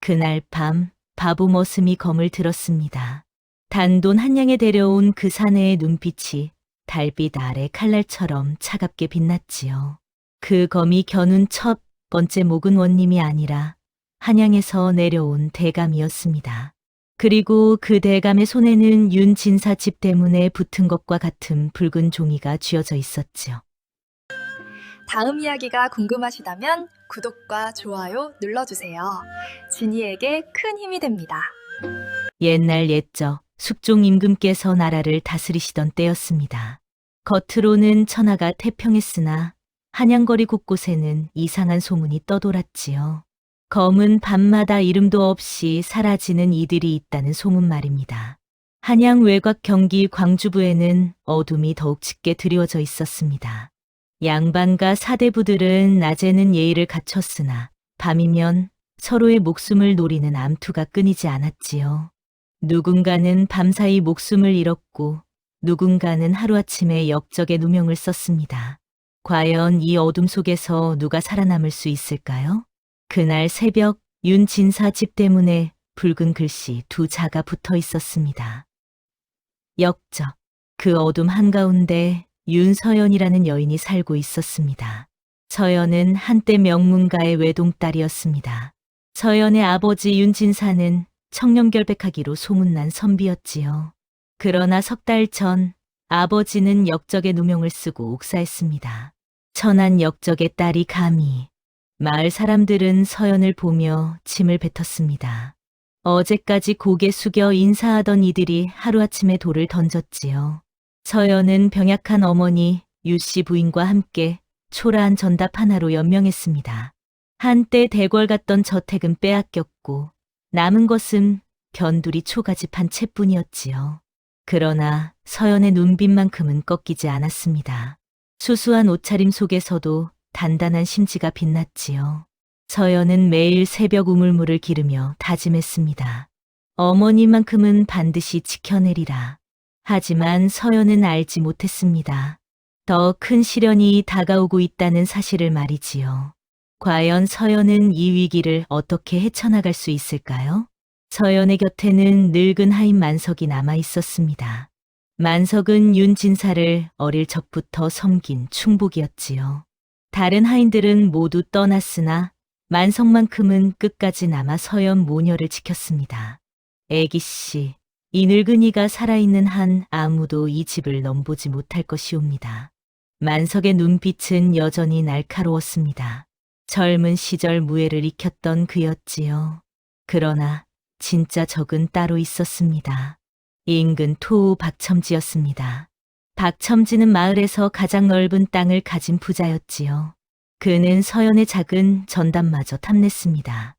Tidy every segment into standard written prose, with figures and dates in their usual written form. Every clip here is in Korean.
그날 밤 바보 머슴이 검을 들었습니다. 단돈 한 양에 데려온 그 사내의 눈빛이 달빛 아래 칼날처럼 차갑게 빛났지요. 그 검이 겨눈 첫 번째 목은 원님이 아니라 한양에서 내려온 대감이었습니다. 그리고 그 대감의 손에는 윤진사 집 대문에 붙은 것과 같은 붉은 종이가 쥐어져 있었지요. 다음 이야기가 궁금하시다면 구독과 좋아요 눌러주세요. 진이에게 큰 힘이 됩니다. 옛날 옛적 숙종 임금께서 나라를 다스리시던 때였습니다. 겉으로는 천하가 태평했으나 한양거리 곳곳에는 이상한 소문이 떠돌았지요. 검은 밤마다 이름도 없이 사라지는 이들이 있다는 소문 말입니다. 한양 외곽 경기 광주부에는 어둠이 더욱 짙게 드리워져 있었습니다. 양반과 사대부들은 낮에는 예의를 갖췄으나 밤이면 서로의 목숨을 노리는 암투가 끊이지 않았지요. 누군가는 밤사이 목숨을 잃었고 누군가는 하루아침에 역적의 누명을 썼습니다. 과연 이 어둠 속에서 누가 살아남을 수 있을까요? 그날 새벽 윤진사 집 대문에 붉은 글씨 두 자가 붙어 있었습니다. 역적. 그 어둠 한가운데 윤서연이라는 여인이 살고 있었습니다. 서연은 한때 명문가의 외동딸이었습니다. 서연의 아버지 윤진사는 청렴결백하기로 소문난 선비였지요. 그러나 석 달 전 아버지는 역적의 누명을 쓰고 옥사했습니다. 천한 역적의 딸이 감히. 마을 사람들은 서연을 보며 침을 뱉었습니다. 어제까지 고개 숙여 인사하던 이들이 하루아침에 돌을 던졌지요. 서연은 병약한 어머니 유씨 부인과 함께 초라한 전답 하나로 연명했습니다. 한때 대궐 갔던 저택은 빼앗겼고 남은 것은 변두리 초가집 한 채뿐이었지요. 그러나 서연의 눈빛만큼은 꺾이지 않았습니다. 수수한 옷차림 속에서도 단단한 심지가 빛났지요. 서연은 매일 새벽 우물물을 기르며 다짐했습니다. 어머니만큼은 반드시 지켜내리라. 하지만 서연은 알지 못했습니다. 더 큰 시련이 다가오고 있다는 사실을 말이지요. 과연 서연은 이 위기를 어떻게 헤쳐나갈 수 있을까요? 서연의 곁에는 늙은 하인 만석이 남아 있었습니다. 만석은 윤진사를 어릴 적부터 섬긴 충복이었지요. 다른 하인들은 모두 떠났으나 만석만큼은 끝까지 남아 서연 모녀를 지켰습니다. 애기씨, 이 늙은이가 살아있는 한 아무도 이 집을 넘보지 못할 것이옵니다. 만석의 눈빛은 여전히 날카로웠습니다. 젊은 시절 무예를 익혔던 그였지요. 그러나 진짜 적은 따로 있었습니다. 인근 토우 박첨지였습니다. 박첨지는 마을에서 가장 넓은 땅을 가진 부자였지요. 그는 서연의 작은 전담마저 탐냈습니다.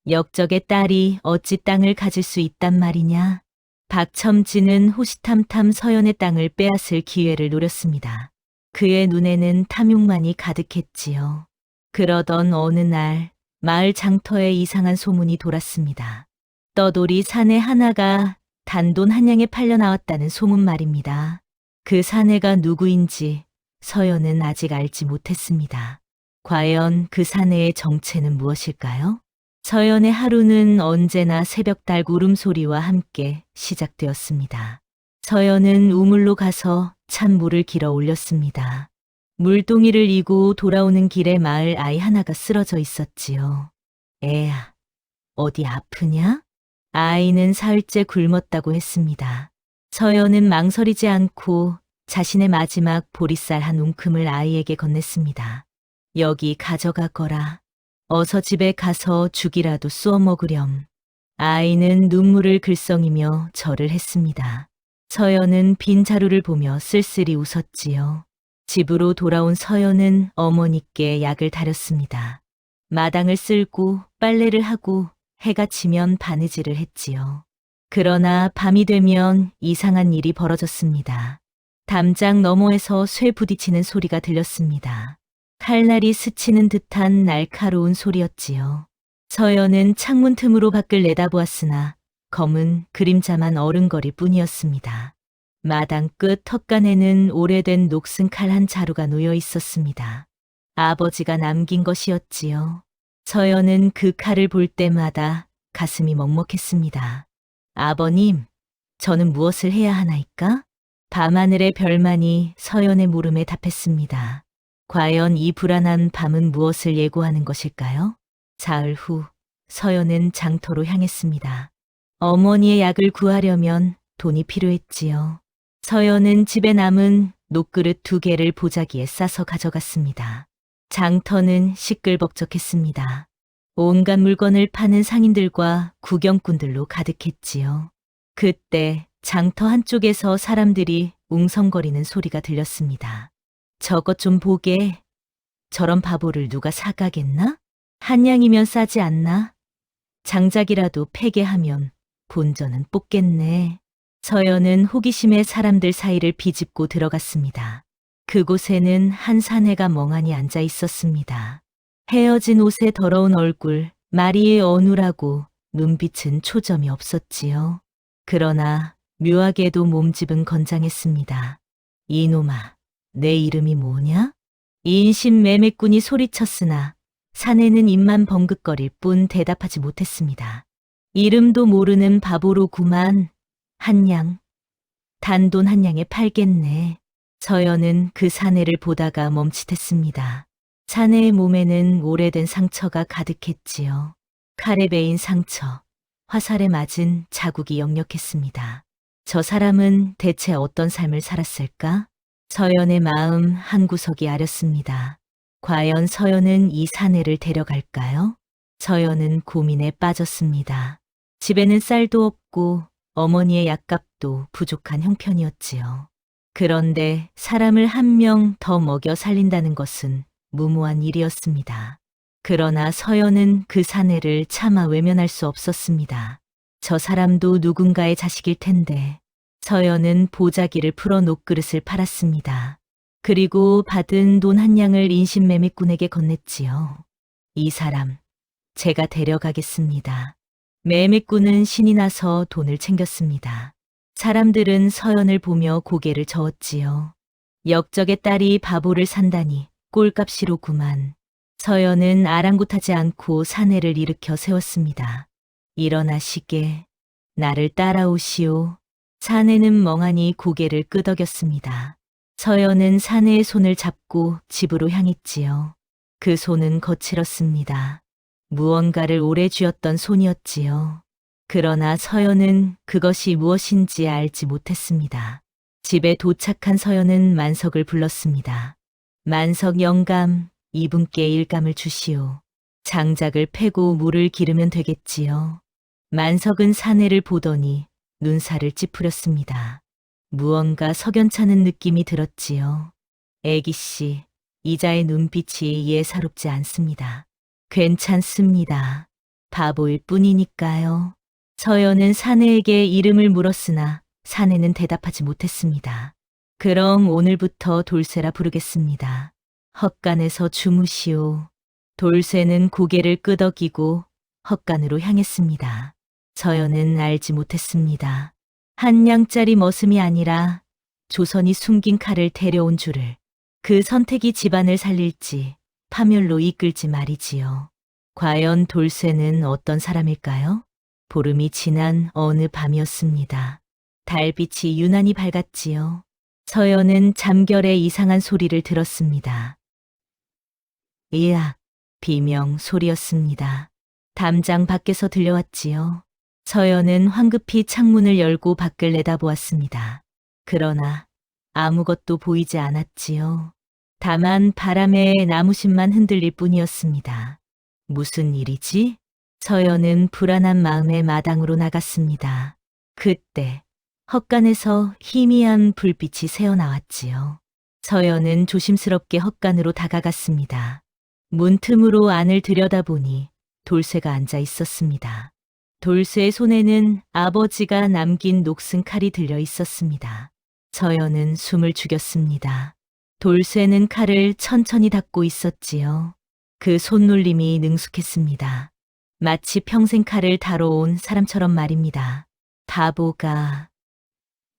역적의 딸이 어찌 땅을 가질 수 있단 말이냐? 박첨지는 호시탐탐 서연의 땅을 빼앗을 기회를 노렸습니다. 그의 눈에는 탐욕만이 가득했지요. 그러던 어느 날 마을 장터에 이상한 소문이 돌았습니다. 떠돌이 사내 하나가 단돈 한 양에 팔려 나왔다는 소문 말입니다. 그 사내가 누구인지 서연은 아직 알지 못했습니다. 과연 그 사내의 정체는 무엇일까요? 서연의 하루는 언제나 새벽달 울음소리와 함께 시작되었습니다. 서연은 우물로 가서 찬물을 길어 올렸습니다. 물동이를 이고 돌아오는 길에 마을 아이 하나가 쓰러져 있었지요. 애야, 어디 아프냐? 아이는 사흘째 굶었다고 했습니다. 서연은 망설이지 않고 자신의 마지막 보리쌀 한 움큼을 아이에게 건넸습니다. 여기 가져가거라. 어서 집에 가서 죽이라도 쏘어 먹으렴. 아이는 눈물을 글썽이며 절을 했습니다. 서연은 빈 자루를 보며 쓸쓸히 웃었지요. 집으로 돌아온 서연은 어머니께 약을 다렸습니다. 마당을 쓸고 빨래를 하고 해가 지면 바느질을 했지요. 그러나 밤이 되면 이상한 일이 벌어졌습니다. 담장 너머에서 쇠 부딪히는 소리가 들렸습니다. 칼날이 스치는 듯한 날카로운 소리였지요. 서연은 창문 틈으로 밖을 내다보았으나 검은 그림자만 어른거릴 뿐이었습니다. 마당 끝 턱간에는 오래된 녹슨 칼 한 자루가 놓여 있었습니다. 아버지가 남긴 것이었지요. 서연은 그 칼을 볼 때마다 가슴이 먹먹했습니다. 아버님, 저는 무엇을 해야 하나이까? 밤하늘의 별만이 서연의 물음에 답했습니다. 과연 이 불안한 밤은 무엇을 예고하는 것일까요? 사흘 후 서연은 장터로 향했습니다. 어머니의 약을 구하려면 돈이 필요했지요. 서연은 집에 남은 녹그릇 2개를 보자기에 싸서 가져갔습니다. 장터는 시끌벅적했습니다. 온갖 물건을 파는 상인들과 구경꾼들로 가득했지요. 그때 장터 한쪽에서 사람들이 웅성거리는 소리가 들렸습니다. 저것 좀 보게. 저런 바보를 누가 사가겠나? 한양이면 싸지 않나? 장작이라도 패게 하면 본전은 뽑겠네. 서연은 호기심에 사람들 사이를 비집고 들어갔습니다. 그곳에는 한 사내가 멍하니 앉아 있었습니다. 헤어진 옷에 더러운 얼굴, 마리의 어눌하고 눈빛은 초점이 없었지요. 그러나 묘하게도 몸집은 건장했습니다. 이놈아, 내 이름이 뭐냐? 이인신 매매꾼이 소리쳤으나 사내는 입만 벙긋거릴 뿐 대답하지 못했습니다. 이름도 모르는 바보로구만. 한양. 단돈 한양에 팔겠네. 서연은 그 사내를 보다가 멈칫했습니다. 사내의 몸에는 오래된 상처가 가득했지요. 칼에 베인 상처, 화살에 맞은 자국이 역력했습니다. 저 사람은 대체 어떤 삶을 살았을까? 서연의 마음 한구석이 아렸습니다. 과연 서연은 이 사내를 데려갈까요? 서연은 고민에 빠졌습니다. 집에는 쌀도 없고 어머니의 약값도 부족한 형편이었지요. 그런데 사람을 한 명 더 먹여 살린다는 것은 무모한 일이었습니다. 그러나 서연은 그 사내를 차마 외면할 수 없었습니다. 저 사람도 누군가의 자식일 텐데. 서연은 보자기를 풀어 녹그릇을 팔았습니다. 그리고 받은 돈 한 양을 인신매매꾼에게 건넸지요. 이 사람, 제가 데려가겠습니다. 매매꾼은 신이 나서 돈을 챙겼습니다. 사람들은 서연을 보며 고개를 저었지요. 역적의 딸이 바보를 산다니 꼴값이로구만. 서연은 아랑곳하지 않고 사내를 일으켜 세웠습니다. 일어나시게. 나를 따라오시오. 사내는 멍하니 고개를 끄덕였습니다. 서연은 사내의 손을 잡고 집으로 향했지요. 그 손은 거칠었습니다. 무언가를 오래 쥐었던 손이었지요. 그러나 서연은 그것이 무엇인지 알지 못했습니다. 집에 도착한 서연은 만석을 불렀습니다. 만석 영감, 이분께 일감을 주시오. 장작을 패고 물을 기르면 되겠지요. 만석은 사내를 보더니 눈살을 찌푸렸습니다. 무언가 석연찮은 느낌이 들었지요. 애기씨, 이자의 눈빛이 예사롭지 않습니다. 괜찮습니다. 바보일 뿐이니까요. 서연은 사내에게 이름을 물었으나 사내는 대답하지 못했습니다. 그럼 오늘부터 돌쇠라 부르겠습니다. 헛간에서 주무시오. 돌쇠는 고개를 끄덕이고 헛간으로 향했습니다. 서연은 알지 못했습니다. 한 양짜리 머슴이 아니라 조선이 숨긴 칼을 데려온 줄을. 그 선택이 집안을 살릴지 파멸로 이끌지 말이지요. 과연 돌쇠는 어떤 사람일까요? 보름이 지난 어느 밤이었습니다. 달빛이 유난히 밝았지요. 서연은 잠결에 이상한 소리를 들었습니다. 이야, 비명 소리였습니다. 담장 밖에서 들려왔지요. 서연은 황급히 창문을 열고 밖을 내다보았습니다. 그러나 아무것도 보이지 않았지요. 다만 바람에 나무심만 흔들릴 뿐이었습니다. 무슨 일이지? 서연은 불안한 마음에 마당으로 나갔습니다. 그때 헛간에서 희미한 불빛이 새어나왔지요. 서연은 조심스럽게 헛간으로 다가갔습니다. 문틈으로 안을 들여다보니 돌쇠가 앉아 있었습니다. 돌쇠의 손에는 아버지가 남긴 녹슨 칼이 들려 있었습니다. 서연은 숨을 죽였습니다. 돌쇠는 칼을 천천히 닦고 있었지요. 그 손놀림이 능숙했습니다. 마치 평생 칼을 다뤄온 사람처럼 말입니다. 바보가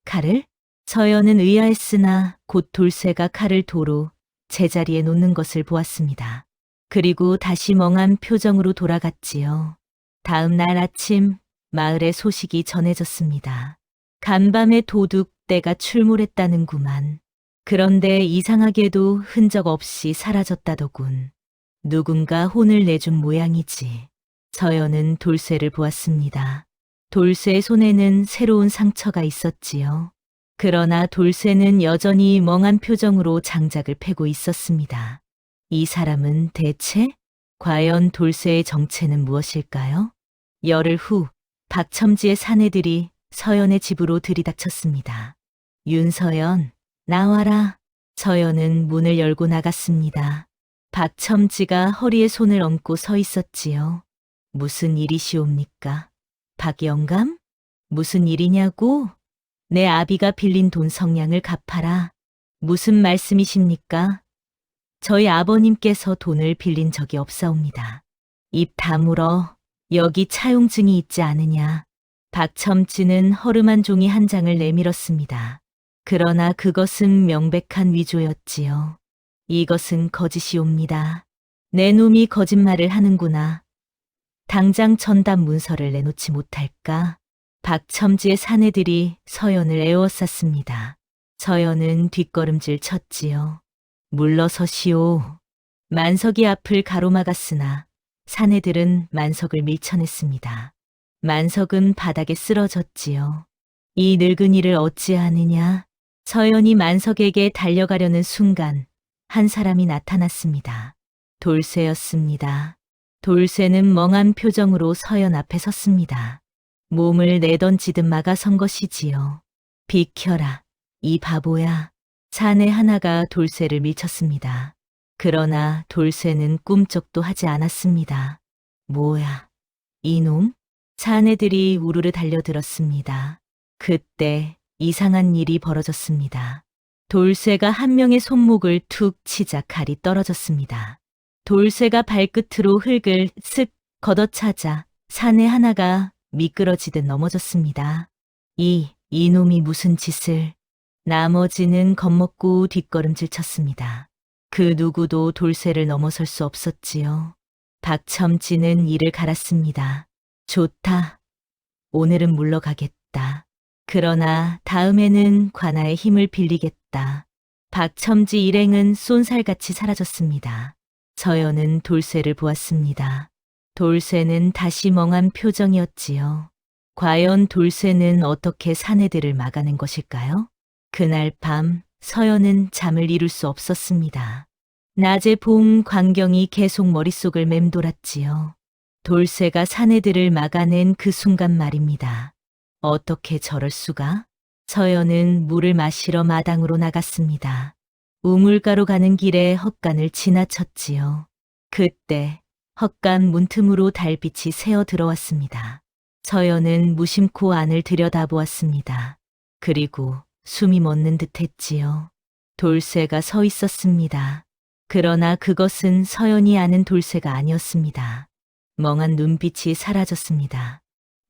칼을? 서연은 의아했으나 곧 돌쇠가 칼을 도로 제자리에 놓는 것을 보았습니다. 그리고 다시 멍한 표정으로 돌아갔지요. 다음 날 아침 마을에 소식이 전해졌습니다. 간밤에 도둑 떼가 출몰했다는구만. 그런데 이상하게도 흔적 없이 사라졌다더군. 누군가 혼을 내준 모양이지. 서연은 돌쇠를 보았습니다. 돌쇠의 손에는 새로운 상처가 있었지요. 그러나 돌쇠는 여전히 멍한 표정으로 장작을 패고 있었습니다. 이 사람은 대체? 과연 돌쇠의 정체는 무엇일까요? 열흘 후 박첨지의 사내들이 서연의 집으로 들이닥쳤습니다. 윤서연, 나와라. 서연은 문을 열고 나갔습니다. 박첨지가 허리에 손을 얹고 서 있었지요. 무슨 일이시옵니까? 박영감? 무슨 일이냐고? 내 아비가 빌린 돈 성량을 갚아라. 무슨 말씀이십니까? 저희 아버님께서 돈을 빌린 적이 없사옵니다. 입 다물어. 여기 차용증이 있지 않으냐. 박첨지는 허름한 종이 한 장을 내밀었습니다. 그러나 그것은 명백한 위조였지요. 이것은 거짓이옵니다. 내 놈이 거짓말을 하는구나. 당장 전담 문서를 내놓지 못할까? 박첨지의 사내들이 서연을 에워쌌습니다. 서연은 뒷걸음질 쳤지요. 물러서시오. 만석이 앞을 가로막았으나 사내들은 만석을 밀쳐냈습니다. 만석은 바닥에 쓰러졌지요. 이 늙은이를 어찌하느냐? 서연이 만석에게 달려가려는 순간 한 사람이 나타났습니다. 돌쇠였습니다. 돌쇠는 멍한 표정으로 서연 앞에 섰습니다. 몸을 내던지듯 막아선 것이지요. 비켜라, 이 바보야. 사내 하나가 돌쇠를 밀쳤습니다. 그러나 돌쇠는 꿈쩍도 하지 않았습니다. 뭐야, 이놈? 사내들이 우르르 달려들었습니다. 그때 이상한 일이 벌어졌습니다. 돌쇠가 한 명의 손목을 툭 치자 칼이 떨어졌습니다. 돌쇠가 발끝으로 흙을 쓱 걷어차자 사내 하나가 미끄러지듯 넘어졌습니다. 이놈이 무슨 짓을. 나머지는 겁먹고 뒷걸음질 쳤습니다. 그 누구도 돌쇠를 넘어설 수 없었지요. 박첨지는 이를 갈았습니다. 좋다. 오늘은 물러가겠다. 그러나 다음에는 관아의 힘을 빌리겠다. 박첨지 일행은 쏜살같이 사라졌습니다. 서연은 돌쇠를 보았습니다. 돌쇠는 다시 멍한 표정이었지요. 과연 돌쇠는 어떻게 사내들을 막아낸 것일까요? 그날 밤 서연은 잠을 이룰 수 없었습니다. 낮에 본 광경이 계속 머릿속을 맴돌았지요. 돌쇠가 사내들을 막아낸 그 순간 말입니다. 어떻게 저럴 수가? 서연은 물을 마시러 마당으로 나갔습니다. 우물가로 가는 길에 헛간을 지나쳤지요. 그때 헛간 문틈으로 달빛이 새어 들어왔습니다. 서연은 무심코 안을 들여다보았습니다. 그리고 숨이 멎는 듯 했지요. 돌쇠가 서 있었습니다. 그러나 그것은 서연이 아는 돌쇠가 아니었습니다. 멍한 눈빛이 사라졌습니다.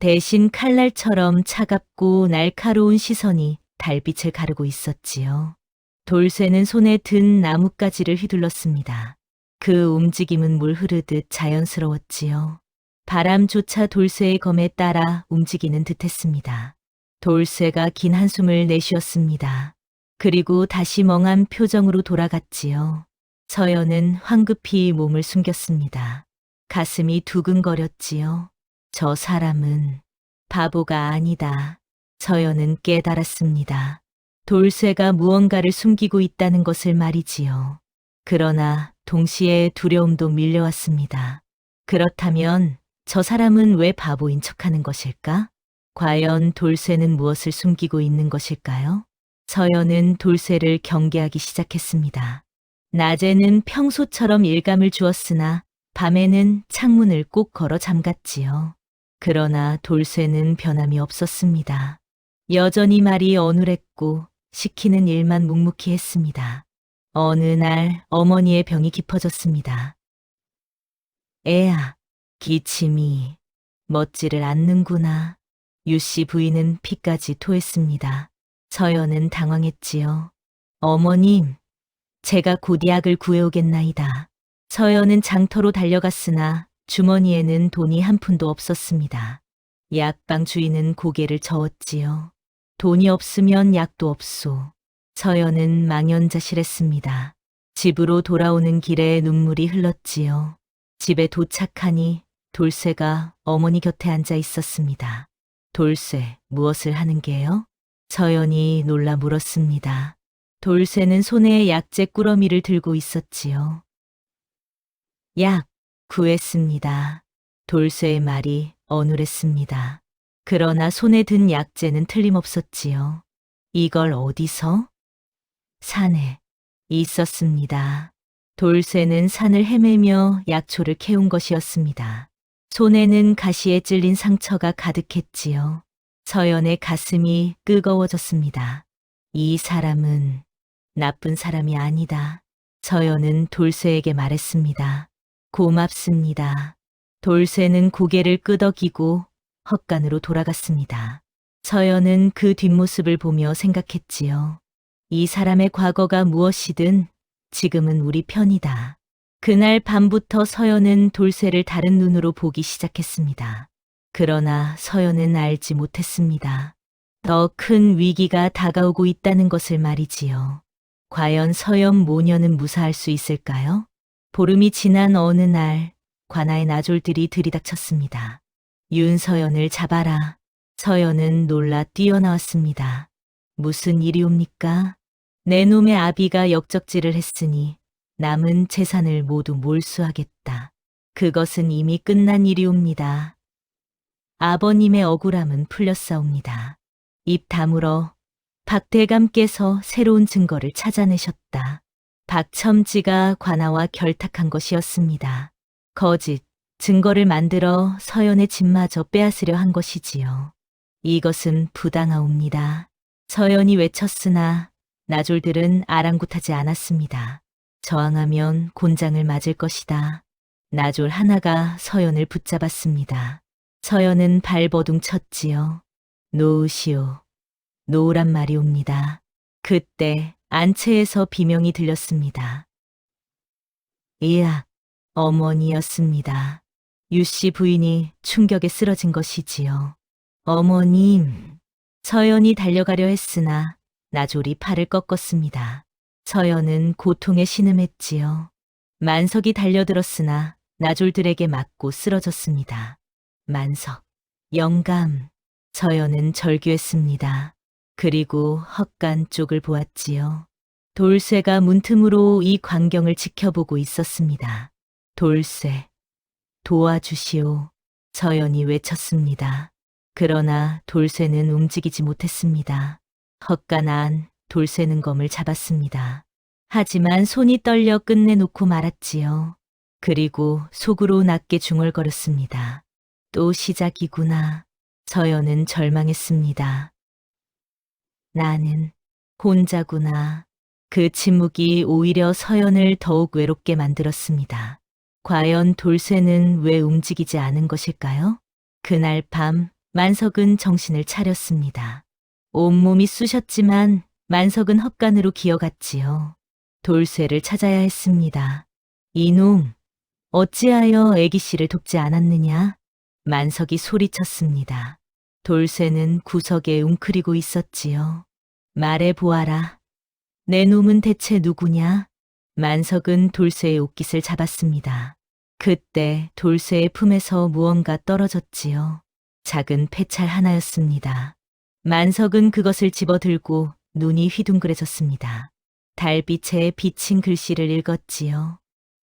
대신 칼날처럼 차갑고 날카로운 시선이 달빛을 가르고 있었지요. 돌쇠는 손에 든 나뭇가지를 휘둘렀습니다. 그 움직임은 물 흐르듯 자연스러웠지요. 바람조차 돌쇠의 검에 따라 움직이는 듯했습니다. 돌쇠가 긴 한숨을 내쉬었습니다. 그리고 다시 멍한 표정으로 돌아갔지요. 서연은 황급히 몸을 숨겼습니다. 가슴이 두근거렸지요. 저 사람은 바보가 아니다. 서연은 깨달았습니다. 돌쇠가 무언가를 숨기고 있다는 것을 말이지요. 그러나 동시에 두려움도 밀려왔습니다. 그렇다면 저 사람은 왜 바보인 척하는 것일까? 과연 돌쇠는 무엇을 숨기고 있는 것일까요? 서연은 돌쇠를 경계하기 시작했습니다. 낮에는 평소처럼 일감을 주었으나 밤에는 창문을 꼭 걸어 잠갔지요. 그러나 돌쇠는 변함이 없었습니다. 여전히 말이 어눌했고 시키는 일만 묵묵히 했습니다. 어느 날 어머니의 병이 깊어졌습니다. 애야, 기침이 멎지를 않는구나. 유씨 부인은 피까지 토했습니다. 서연은 당황했지요. 어머님, 제가 곧 약을 구해오겠나이다. 서연은 장터로 달려갔으나 주머니에는 돈이 한 푼도 없었습니다. 약방 주인은 고개를 저었지요. 돈이 없으면 약도 없소. 서연은 망연자실했습니다. 집으로 돌아오는 길에 눈물이 흘렀지요. 집에 도착하니 돌쇠가 어머니 곁에 앉아 있었습니다. 돌쇠, 무엇을 하는 게요? 서연이 놀라 물었습니다. 돌쇠는 손에 약재 꾸러미를 들고 있었지요. 약, 구했습니다. 돌쇠의 말이 어눌했습니다. 그러나 손에 든 약재는 틀림없었지요. 이걸 어디서? 산에 있었습니다. 돌쇠는 산을 헤매며 약초를 캐온 것이었습니다. 손에는 가시에 찔린 상처가 가득했지요. 서연의 가슴이 뜨거워졌습니다. 이 사람은 나쁜 사람이 아니다. 서연은 돌쇠에게 말했습니다. 고맙습니다. 돌쇠는 고개를 끄덕이고 헛간으로 돌아갔습니다. 서연은 그 뒷모습을 보며 생각했지요. 이 사람의 과거가 무엇이든 지금은 우리 편이다. 그날 밤부터 서연은 돌쇠를 다른 눈으로 보기 시작했습니다. 그러나 서연은 알지 못했습니다. 더 큰 위기가 다가오고 있다는 것을 말이지요. 과연 서연 모녀는 무사할 수 있을까요? 보름이 지난 어느 날 관아의 나졸들이 들이닥쳤습니다. 윤서연을 잡아라. 서연은 놀라 뛰어나왔습니다. 무슨 일이옵니까? 내 놈의 아비가 역적질을 했으니 남은 재산을 모두 몰수하겠다. 그것은 이미 끝난 일이옵니다. 아버님의 억울함은 풀렸사옵니다. 입 다물어 박 대감께서 새로운 증거를 찾아내셨다. 박첨지가 관아와 결탁한 것이었습니다. 거짓, 증거를 만들어 서연의 집마저 빼앗으려 한 것이지요. 이것은 부당하옵니다. 서연이 외쳤으나 나졸들은 아랑곳하지 않았습니다. 저항하면 곤장을 맞을 것이다. 나졸 하나가 서연을 붙잡았습니다. 서연은 발버둥 쳤지요. 놓으시오. 놓으란 말이옵니다. 그때 안채에서 비명이 들렸습니다. 이야, 어머니였습니다. 유씨 부인이 충격에 쓰러진 것이지요. 어머님, 서연이 달려가려 했으나 나졸이 팔을 꺾었습니다. 서연은 고통에 신음했지요. 만석이 달려들었으나 나졸들에게 맞고 쓰러졌습니다. 만석, 영감, 서연은 절규했습니다. 그리고 헛간 쪽을 보았지요. 돌쇠가 문틈으로 이 광경을 지켜보고 있었습니다. 돌쇠, 도와주시오. 서연이 외쳤습니다. 그러나 돌쇠는 움직이지 못했습니다. 헛간 안 돌쇠는 검을 잡았습니다. 하지만 손이 떨려 끝내놓고 말았지요. 그리고 속으로 낮게 중얼거렸습니다. 또 시작이구나. 서연은 절망했습니다. 나는 혼자구나. 그 침묵이 오히려 서연을 더욱 외롭게 만들었습니다. 과연 돌쇠는 왜 움직이지 않은 것일까요? 그날 밤 만석은 정신을 차렸습니다. 온몸이 쑤셨지만 만석은 헛간으로 기어갔지요. 돌쇠를 찾아야 했습니다. 이놈, 어찌하여 애기씨를 돕지 않았느냐? 만석이 소리쳤습니다. 돌쇠는 구석에 웅크리고 있었지요. 말해보아라. 내 놈은 대체 누구냐? 만석은 돌쇠의 옷깃을 잡았습니다. 그때 돌쇠의 품에서 무언가 떨어졌지요. 작은 패찰 하나였습니다. 만석은 그것을 집어들고 눈이 휘둥그레졌습니다. 달빛에 비친 글씨를 읽었지요.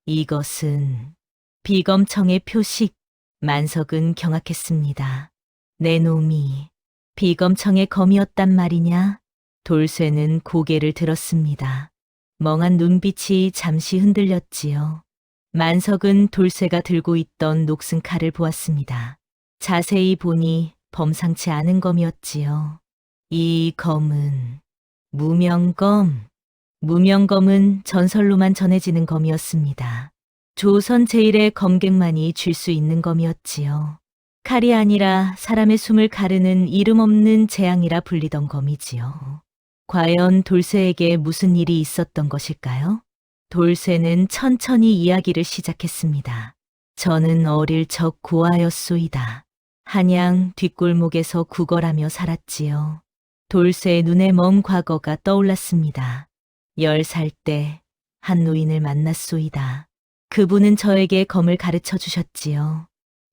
이것은 비검청의 표식. 만석은 경악했습니다. 내 놈이 비검청의 검이었단 말이냐? 돌쇠는 고개를 들었습니다. 멍한 눈빛이 잠시 흔들렸지요. 만석은 돌쇠가 들고 있던 녹슨 칼을 보았습니다. 자세히 보니 범상치 않은 검이었지요. 이 검은 무명검. 무명검은 전설로만 전해지는 검이었습니다. 조선 제1의 검객만이 쥘 수 있는 검이었지요. 칼이 아니라 사람의 숨을 가르는 이름 없는 재앙이라 불리던 검이지요. 과연 돌쇠에게 무슨 일이 있었던 것일까요? 돌쇠는 천천히 이야기를 시작했습니다. 저는 어릴 적 고아였소이다. 한양 뒷골목에서 구걸하며 살았지요. 돌쇠의 눈에 먼 과거가 떠올랐습니다. 10살 때 한 노인을 만났소이다. 그분은 저에게 검을 가르쳐 주셨지요.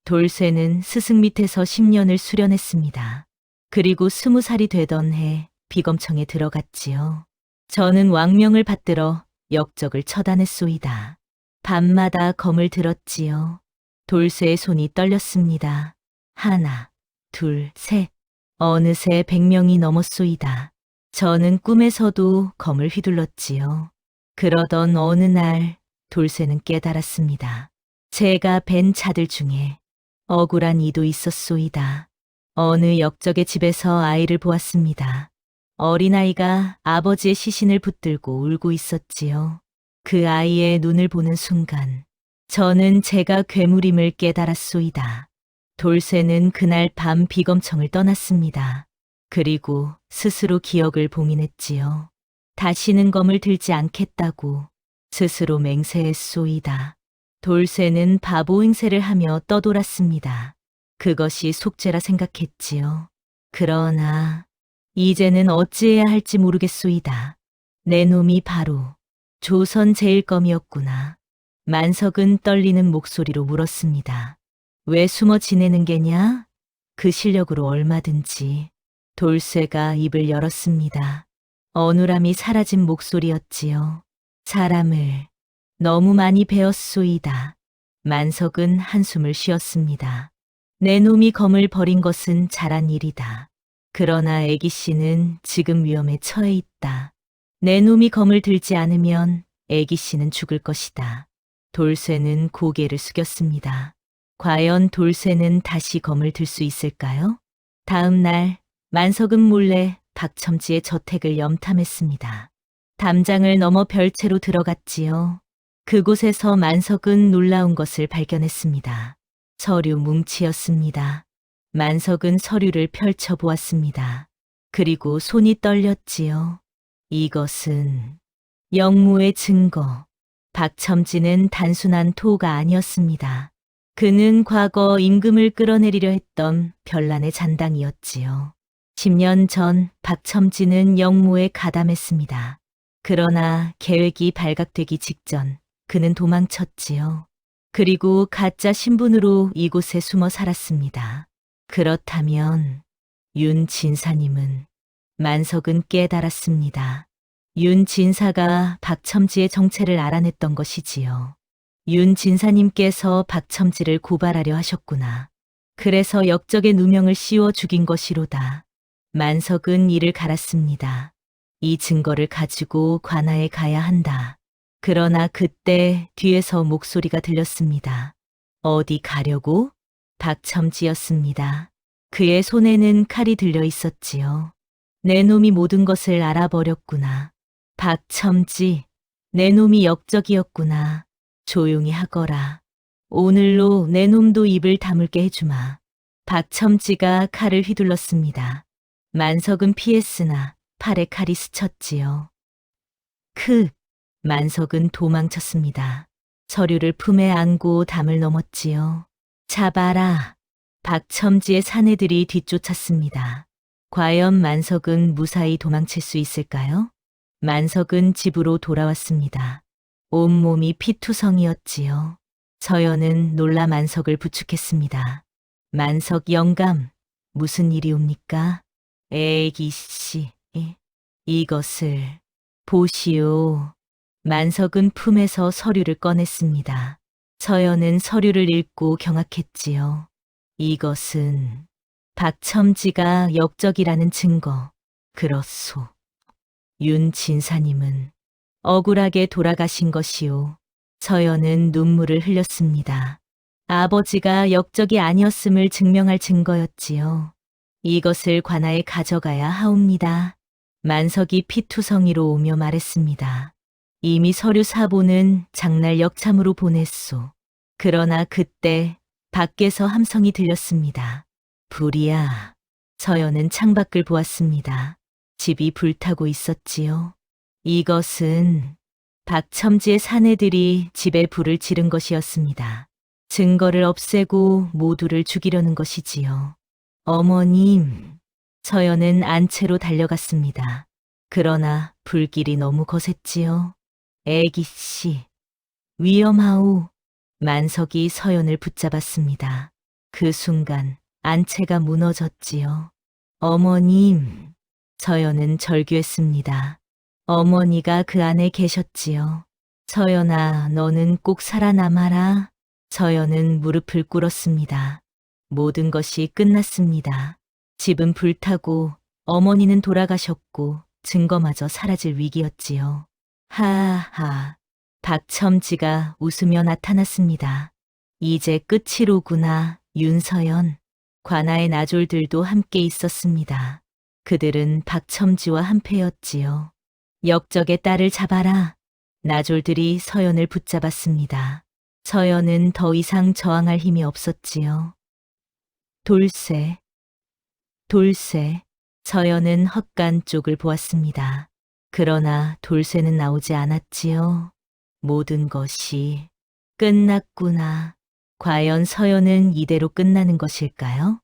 돌쇠는 스승 밑에서 10년을 수련했습니다. 그리고 20살이 되던 해 비검청에 들어갔지요. 저는 왕명을 받들어 역적을 처단했소이다. 밤마다 검을 들었지요. 돌쇠의 손이 떨렸습니다. 하나, 둘, 셋. 어느새 100명이 넘었소이다. 저는 꿈에서도 검을 휘둘렀지요. 그러던 어느 날 돌쇠는 깨달았습니다. 제가 뵌 차들 중에 억울한 이도 있었소이다. 어느 역적의 집에서 아이를 보았습니다. 어린아이가 아버지의 시신을 붙들고 울고 있었지요. 그 아이의 눈을 보는 순간 저는 제가 괴물임을 깨달았소이다. 돌쇠는 그날 밤 비검청을 떠났습니다. 그리고 스스로 기억을 봉인했지요. 다시는 검을 들지 않겠다고 스스로 맹세했소이다. 돌쇠는 바보 행세를 하며 떠돌았습니다. 그것이 속죄라 생각했지요. 그러나 이제는 어찌해야 할지 모르겠소이다. 내 놈이 바로 조선 제일검이었구나. 만석은 떨리는 목소리로 물었습니다. 왜 숨어 지내는 게냐? 그 실력으로 얼마든지. 돌쇠가 입을 열었습니다. 어눌함이 사라진 목소리였지요. 사람을 너무 많이 배웠소이다. 만석은 한숨을 쉬었습니다. 내 놈이 검을 버린 것은 잘한 일이다. 그러나 애기 씨는 지금 위험에 처해 있다. 내 놈이 검을 들지 않으면 애기 씨는 죽을 것이다. 돌쇠는 고개를 숙였습니다. 과연 돌쇠는 다시 검을 들 수 있을까요? 다음 날 만석은 몰래 박첨지의 저택을 염탐했습니다. 담장을 넘어 별채로 들어갔지요. 그곳에서 만석은 놀라운 것을 발견했습니다. 서류 뭉치였습니다. 만석은 서류를 펼쳐보았습니다. 그리고 손이 떨렸지요. 이것은 영무의 증거. 박첨지는 단순한 토가 아니었습니다. 그는 과거 임금을 끌어내리려 했던 별난의 잔당이었지요. 10년 전 박첨지는 영무에 가담했습니다. 그러나 계획이 발각되기 직전 그는 도망쳤지요. 그리고 가짜 신분으로 이곳에 숨어 살았습니다. 그렇다면 윤 진사님은 만석은 깨달았습니다. 윤 진사가 박첨지의 정체를 알아냈던 것이지요. 윤 진사님께서 박첨지를 고발하려 하셨구나. 그래서 역적의 누명을 씌워 죽인 것이로다. 만석은 이를 갈았습니다. 이 증거를 가지고 관아에 가야 한다. 그러나 그때 뒤에서 목소리가 들렸습니다. 어디 가려고? 박첨지였습니다. 그의 손에는 칼이 들려 있었지요. 내 놈이 모든 것을 알아버렸구나. 박첨지, 내 놈이 역적이었구나. 조용히 하거라. 오늘로 내 놈도 입을 다물게 해주마. 박첨지가 칼을 휘둘렀습니다. 만석은 피했으나 팔에 칼이 스쳤지요. 만석은 도망쳤습니다. 서류를 품에 안고 담을 넘었지요. 잡아라. 박첨지의 사내들이 뒤쫓았습니다. 과연 만석은 무사히 도망칠 수 있을까요? 만석은 집으로 돌아왔습니다. 온몸이 피투성이었지요. 서연은 놀라 만석을 부축했습니다. 만석 영감, 무슨 일이옵니까? 애기 씨, 이것을 보시오. 만석은 품에서 서류를 꺼냈습니다. 서연은 서류를 읽고 경악했지요. 이것은 박첨지가 역적이라는 증거. 그렇소. 윤 진사님은 억울하게 돌아가신 것이오. 서연은 눈물을 흘렸습니다. 아버지가 역적이 아니었음을 증명할 증거였지요. 이것을 관아에 가져가야 하옵니다. 만석이 피투성이로 오며 말했습니다. 이미 서류 사본은 장날 역참으로 보냈소. 그러나 그때 밖에서 함성이 들렸습니다. 불이야. 서연은 창밖을 보았습니다. 집이 불타고 있었지요. 이것은 박첨지의 사내들이 집에 불을 지른 것이었습니다. 증거를 없애고 모두를 죽이려는 것이지요. 어머님, 서연은 안채로 달려갔습니다. 그러나 불길이 너무 거셌지요. 애기씨, 위험하오. 만석이 서연을 붙잡았습니다. 그 순간 안채가 무너졌지요. 어머님, 서연은 절규했습니다. 어머니가 그 안에 계셨지요. 서연아, 너는 꼭 살아남아라. 서연은 무릎을 꿇었습니다. 모든 것이 끝났습니다. 집은 불타고 어머니는 돌아가셨고 증거마저 사라질 위기였지요. 하하, 박첨지가 웃으며 나타났습니다. 이제 끝이로구나, 윤서연. 관아의 나졸들도 함께 있었습니다. 그들은 박첨지와 한패였지요. 역적의 딸을 잡아라. 나졸들이 서연을 붙잡았습니다. 서연은 더 이상 저항할 힘이 없었지요. 돌쇠, 돌쇠. 서연은 헛간 쪽을 보았습니다. 그러나 돌쇠는 나오지 않았지요. 모든 것이 끝났구나. 과연 서연은 이대로 끝나는 것일까요?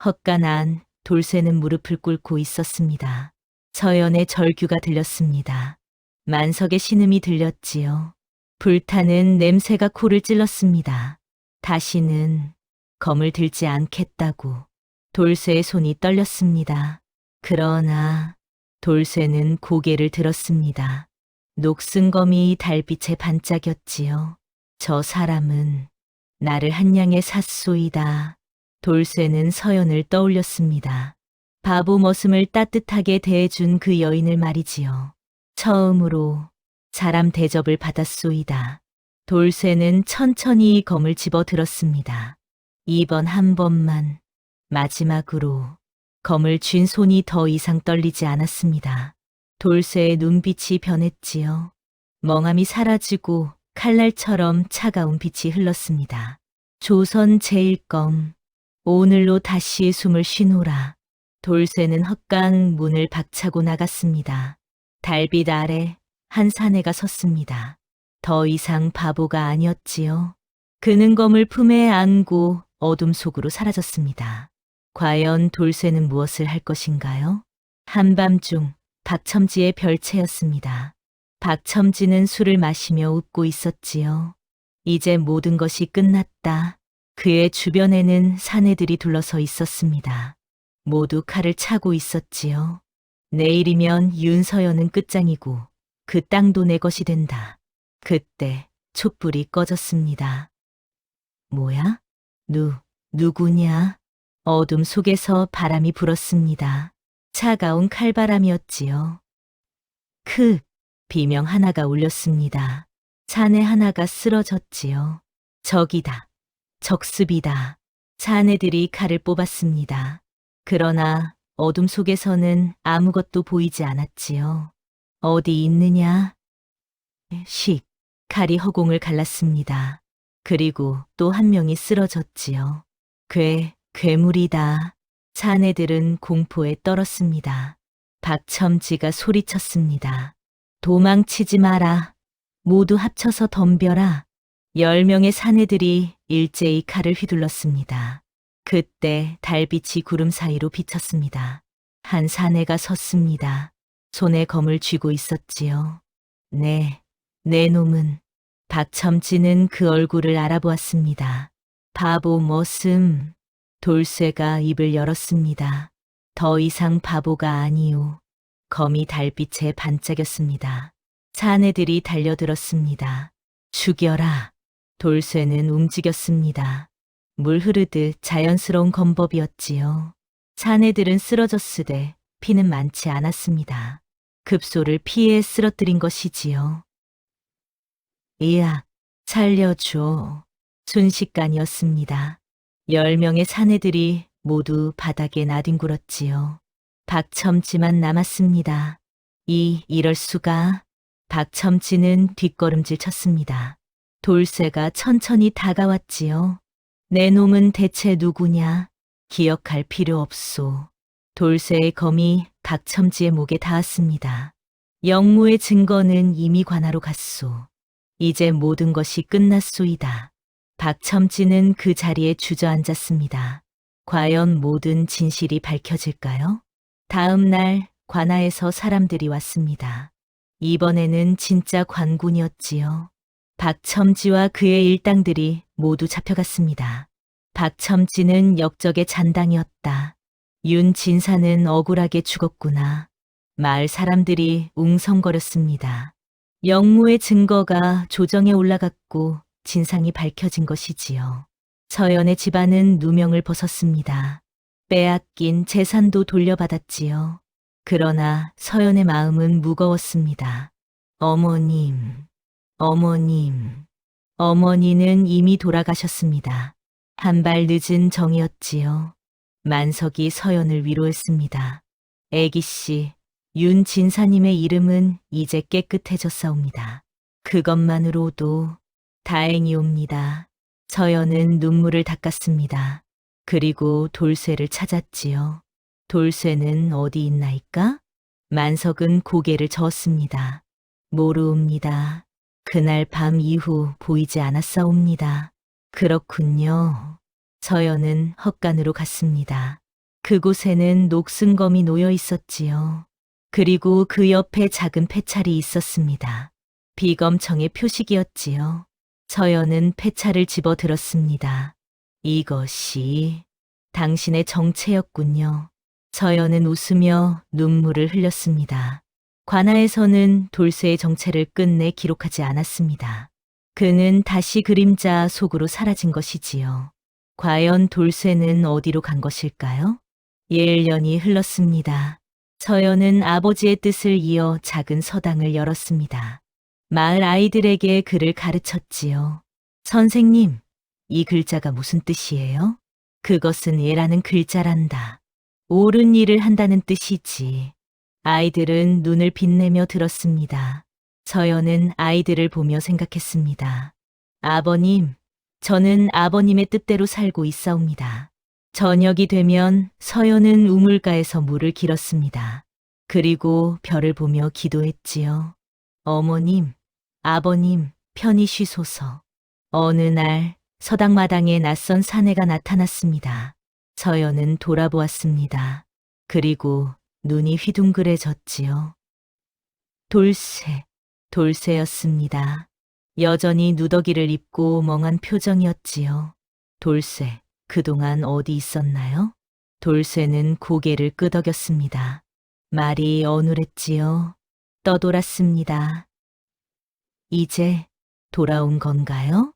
헛간 안 돌쇠는 무릎을 꿇고 있었습니다. 서연의 절규가 들렸습니다. 만석의 신음이 들렸지요. 불타는 냄새가 코를 찔렀습니다. 다시는 검을 들지 않겠다고. 돌쇠의 손이 떨렸습니다. 그러나 돌쇠는 고개를 들었습니다. 녹슨 검이 달빛에 반짝였지요. 저 사람은 나를 한양에 샀소이다. 돌쇠는 서연을 떠올렸습니다. 바보 머슴을 따뜻하게 대해준 그 여인을 말이지요. 처음으로 사람 대접을 받았소이다. 돌쇠는 천천히 검을 집어 들었습니다. 이번 한 번만, 마지막으로 검을 쥔 손이 더 이상 떨리지 않았습니다. 돌쇠의 눈빛이 변했지요. 멍함이 사라지고 칼날처럼 차가운 빛이 흘렀습니다. 조선 제1검, 오늘로 다시 숨을 쉬노라. 돌쇠는 헛강 문을 박차고 나갔습니다. 달빛 아래 한 사내가 섰습니다. 더 이상 바보가 아니었지요. 그는 검을 품에 안고 어둠 속으로 사라졌습니다. 과연 돌쇠는 무엇을 할 것인가요? 한밤중 박첨지의 별채였습니다. 박첨지는 술을 마시며 웃고 있었지요. 이제 모든 것이 끝났다. 그의 주변에는 사내들이 둘러서 있었습니다. 모두 칼을 차고 있었지요. 내일이면 윤서연은 끝장이고 그 땅도 내 것이 된다. 그때 촛불이 꺼졌습니다. 뭐야? 누구냐? 어둠 속에서 바람이 불었습니다. 차가운 칼바람이었지요. 비명 하나가 울렸습니다. 사내 하나가 쓰러졌지요. 적이다. 적습이다. 사내들이 칼을 뽑았습니다. 그러나 어둠 속에서는 아무것도 보이지 않았지요. 어디 있느냐? 칼이 허공을 갈랐습니다. 그리고 또 한 명이 쓰러졌지요. 괴물이다. 사내들은 공포에 떨었습니다. 박첨지가 소리쳤습니다. 도망치지 마라. 모두 합쳐서 덤벼라. 10명의 사내들이 일제히 칼을 휘둘렀습니다. 그때 달빛이 구름 사이로 비쳤습니다. 한 사내가 섰습니다. 손에 검을 쥐고 있었지요. 내 놈은. 박첨지는 그 얼굴을 알아보았습니다. 바보 머슴. 돌쇠가 입을 열었습니다. 더 이상 바보가 아니오. 검이 달빛에 반짝였습니다. 사내들이 달려들었습니다. 죽여라. 돌쇠는 움직였습니다. 물 흐르듯 자연스러운 검법이었지요. 사내들은 쓰러졌으되 피는 많지 않았습니다. 급소를 피해 쓰러뜨린 것이지요. 이야, 살려줘. 순식간이었습니다. 10명의 사내들이 모두 바닥에 나뒹굴었지요. 박첨지만 남았습니다. 이럴 수가. 박첨지는 뒷걸음질 쳤습니다. 돌쇠가 천천히 다가왔지요. 내 놈은 대체 누구냐? 기억할 필요 없소. 돌쇠의 검이 박첨지의 목에 닿았습니다. 영무의 증거는 이미 관하로 갔소. 이제 모든 것이 끝났소이다. 박첨지는 그 자리에 주저앉았습니다. 과연 모든 진실이 밝혀질까요? 다음 날 관아에서 사람들이 왔습니다. 이번에는 진짜 관군이었지요. 박첨지와 그의 일당들이 모두 잡혀갔습니다. 박첨지는 역적의 잔당이었다. 윤진사는 억울하게 죽었구나. 마을 사람들이 웅성거렸습니다. 영무의 증거가 조정에 올라갔고 진상이 밝혀진 것이지요. 서연의 집안은 누명을 벗었습니다. 빼앗긴 재산도 돌려받았지요. 그러나 서연의 마음은 무거웠습니다. 어머님, 어머님. 어머니는 이미 돌아가셨습니다. 한 발 늦은 정이었지요. 만석이 서연을 위로했습니다. 애기씨, 윤진사님의 이름은 이제 깨끗해졌사옵니다. 그것만으로도 다행이옵니다. 서연은 눈물을 닦았습니다. 그리고 돌쇠를 찾았지요. 돌쇠는 어디 있나이까? 만석은 고개를 저었습니다. 모르옵니다. 그날 밤 이후 보이지 않았사옵니다. 그렇군요. 서연은 헛간으로 갔습니다. 그곳에는 녹슨검이 놓여 있었지요. 그리고 그 옆에 작은 패찰이 있었습니다. 비검청의 표식이었지요. 서연은 패찰을 집어 들었습니다. 이것이 당신의 정체였군요. 서연은 웃으며 눈물을 흘렸습니다. 관아에서는 돌쇠의 정체를 끝내 기록하지 않았습니다. 그는 다시 그림자 속으로 사라진 것이지요. 과연 돌쇠는 어디로 간 것일까요? 1년이 흘렀습니다. 서연은 아버지의 뜻을 이어 작은 서당을 열었습니다. 마을 아이들에게 글을 가르쳤지요. 선생님, 이 글자가 무슨 뜻이에요? 그것은 예라는 글자란다. 옳은 일을 한다는 뜻이지. 아이들은 눈을 빛내며 들었습니다. 서연은 아이들을 보며 생각했습니다. 아버님, 저는 아버님의 뜻대로 살고 있사옵니다. 저녁이 되면 서연은 우물가에서 물을 길었습니다. 그리고 별을 보며 기도했지요. 어머님, 아버님, 편히 쉬소서. 어느 날 서당마당에 낯선 사내가 나타났습니다. 서연은 돌아보았습니다. 그리고 눈이 휘둥그레졌지요. 돌쇠였습니다. 여전히 누더기를 입고 멍한 표정이었지요. 돌쇠, 그동안 어디 있었나요? 돌쇠는 고개를 끄덕였습니다. 말이 어눌했지요. 떠돌았습니다. 이제 돌아온 건가요?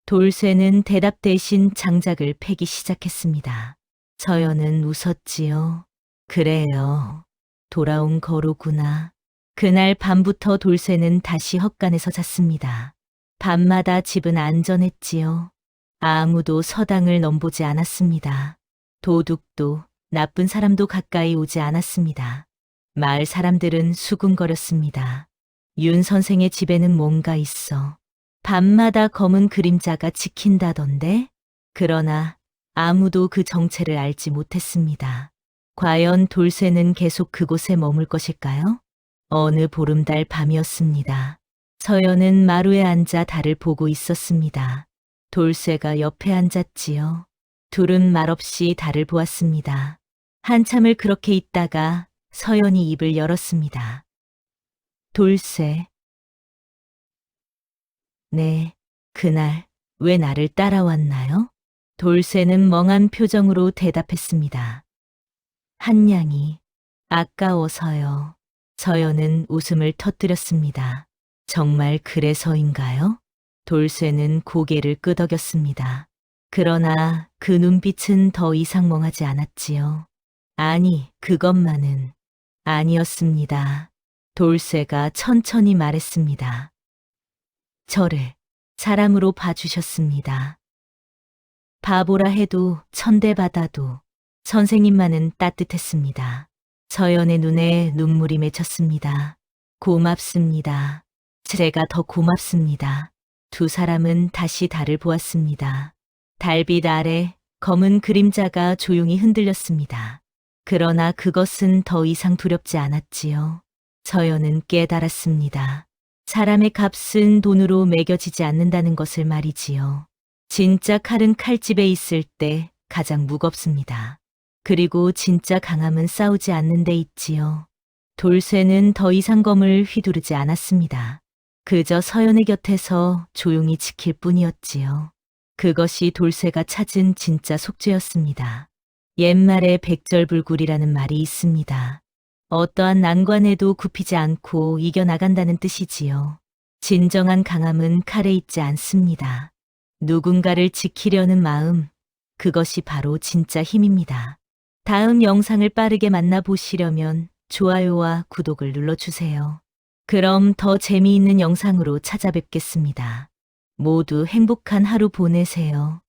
돌쇠는 대답 대신 장작을 패기 시작했습니다. 서연은 웃었지요. 그래요. 돌아온 거로구나. 그날 밤부터 돌쇠는 다시 헛간에서 잤습니다. 밤마다 집은 안전했지요. 아무도 서당을 넘보지 않았습니다. 도둑도 나쁜 사람도 가까이 오지 않았습니다. 마을 사람들은 수군거렸습니다. 윤 선생의 집에는 뭔가 있어. 밤마다 검은 그림자가 지킨다던데? 그러나 아무도 그 정체를 알지 못했습니다. 과연 돌쇠는 계속 그곳에 머물 것일까요? 어느 보름달 밤이었습니다. 서연은 마루에 앉아 달을 보고 있었습니다. 돌쇠가 옆에 앉았지요. 둘은 말없이 달을 보았습니다. 한참을 그렇게 있다가 서연이 입을 열었습니다. 돌쇠. 네, 그날 왜 나를 따라왔나요? 돌쇠는 멍한 표정으로 대답했습니다. 한량이 아까워서요. 서연은 웃음을 터뜨렸습니다. 정말 그래서인가요? 돌쇠는 고개를 끄덕였습니다. 그러나 그 눈빛은 더 이상 멍하지 않았지요. 아니, 그것만은 아니었습니다. 돌쇠가 천천히 말했습니다. 저를 사람으로 봐주셨습니다. 바보라 해도 천대받아도 선생님만은 따뜻했습니다. 서연의 눈에 눈물이 맺혔습니다. 고맙습니다. 제가 더 고맙습니다. 두 사람은 다시 달을 보았습니다. 달빛 아래 검은 그림자가 조용히 흔들렸습니다. 그러나 그것은 더 이상 두렵지 않았지요. 서연은 깨달았습니다. 사람의 값은 돈으로 매겨지지 않는다는 것을 말이지요. 진짜 칼은 칼집에 있을 때 가장 무겁습니다. 그리고 진짜 강함은 싸우지 않는 데 있지요. 돌쇠는 더 이상 검을 휘두르지 않았습니다. 그저 서연의 곁에서 조용히 지킬 뿐이었지요. 그것이 돌쇠가 찾은 진짜 속죄였습니다. 옛말에 백절불굴이라는 말이 있습니다. 어떠한 난관에도 굽히지 않고 이겨나간다는 뜻이지요. 진정한 강함은 칼에 있지 않습니다. 누군가를 지키려는 마음, 그것이 바로 진짜 힘입니다. 다음 영상을 빠르게 만나보시려면 좋아요와 구독을 눌러주세요. 그럼 더 재미있는 영상으로 찾아뵙겠습니다. 모두 행복한 하루 보내세요.